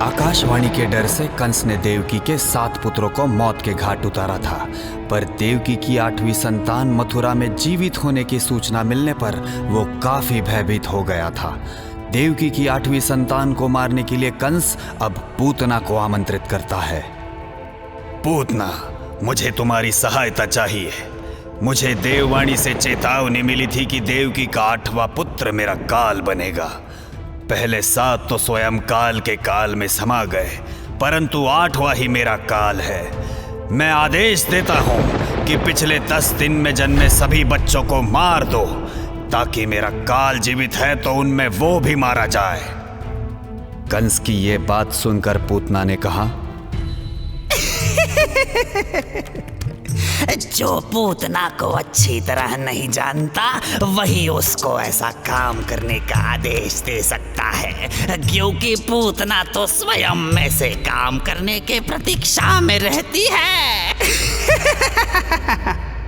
आकाशवाणी के डर से कंस ने देवकी के 7 पुत्रों को मौत के घाट उतारा था, पर देवकी की 8वीं संतान मथुरा में जीवित होने की सूचना मिलने पर वो काफी भयभीत हो गया था। देवकी की 8वीं संतान को मारने के लिए कंस अब पूतना को आमंत्रित करता है। पूतना, मुझे तुम्हारी सहायता चाहिए। मुझे देववाणी से चेतावनी मिली थी कि देवकी का 8वां पुत्र मेरा काल बनेगा। पहले 7 तो स्वयं काल के काल में समा गए, परंतु 8वां ही मेरा काल है। मैं आदेश देता हूं कि पिछले 10 दिन में जन्मे सभी बच्चों को मार दो, ताकि मेरा काल जीवित है तो उनमें वो भी मारा जाए। कंस की ये बात सुनकर पूतना ने कहा, जो पूतना को अच्छी तरह नहीं जानता वही उसको ऐसा काम करने का आदेश दे सकता है, क्योंकि पूतना तो स्वयं में से काम करने के प्रतीक्षा में रहती है।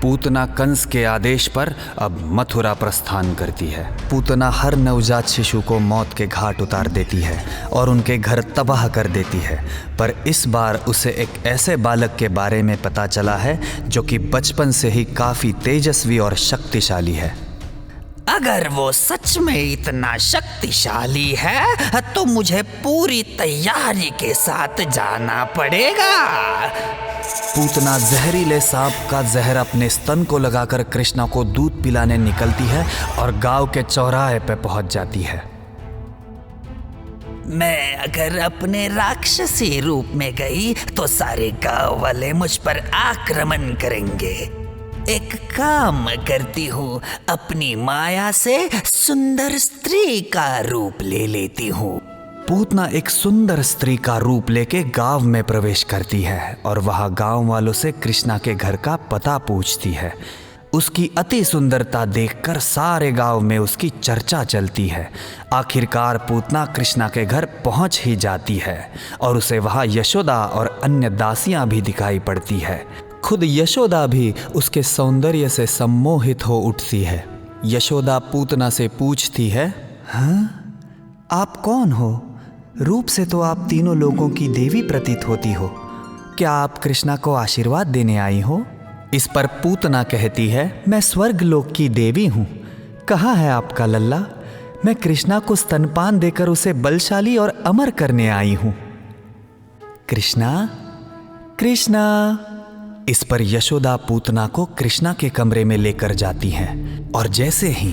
पूतना कंस के आदेश पर अब मथुरा प्रस्थान करती है। पूतना हर नवजात शिशु को मौत के घाट उतार देती है और उनके घर तबाह कर देती है, पर इस बार उसे एक ऐसे बालक के बारे में पता चला है जो कि बचपन से ही काफी तेजस्वी और शक्तिशाली है। अगर वो सच में इतना शक्तिशाली है तो मुझे पूरी तैयारी के साथ जाना पड़ेगा। पूतना जहरीले सांप का जहर अपने स्तन को लगाकर कृष्णा को दूध पिलाने निकलती है और गांव के चौराहे पे पहुंच जाती है। मैं अगर अपने राक्षसी रूप में गई तो सारे गांव वाले मुझ पर आक्रमण करेंगे। एक काम करती हूँ, अपनी माया से सुंदर स्त्री का रूप ले लेती हूँ। पूतना एक सुंदर स्त्री का रूप लेके गांव में प्रवेश करती है और वहां गांव वालों से कृष्णा के घर का पता पूछती है। उसकी अति सुंदरता देखकर सारे गांव में उसकी चर्चा चलती है। आखिरकार पूतना कृष्णा के घर पहुंच ही जाती है और उसे वहां यशोदा और अन्य दासियां भी दिखाई पड़ती है। खुद यशोदा भी उसके सौंदर्य से सम्मोहित हो उठती है। यशोदा पूतना से पूछती है, हाँ, आप कौन हो? रूप से तो आप तीनों लोगों की देवी प्रतीत होती हो। क्या आप कृष्णा को आशीर्वाद देने आई हो? इस पर पूतना कहती है, मैं स्वर्ग लोक की देवी हूँ। कहाँ है आपका लल्ला? मैं कृष्णा को स्तनपान देकर उसे बलशाली और अमर करने आई हूँ। कृष्णा, कृष्णा। इस पर यशोदा पूतना को कृष्णा के कमरे में लेकर जाती हैं और जैसे ही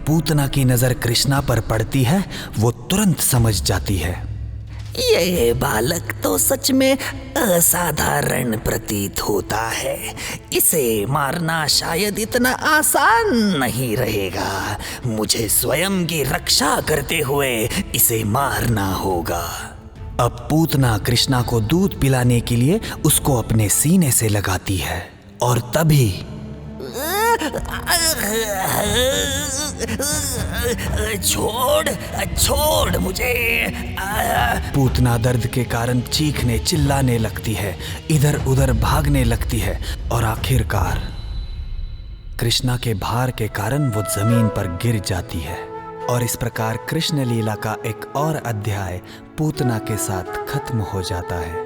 पूतना की नजर कृष्णा पर पड़ती है वो तुरंत समझ जाती है, ये बालक तो सच में असाधारण प्रतीत होता है। इसे मारना शायद इतना आसान नहीं रहेगा। मुझे स्वयं की रक्षा करते हुए इसे मारना होगा। अब पूतना कृष्णा को दूध पिलाने के लिए उसको अपने सीने से लगाती है और तभी छोड़ मुझे। पूतना दर्द के कारण चीखने चिल्लाने लगती है, इधर उधर भागने लगती है और आखिरकार कृष्णा के भार के कारण वो जमीन पर गिर जाती है। और इस प्रकार कृष्ण लीला का एक और अध्याय पूतना के साथ खत्म हो जाता है।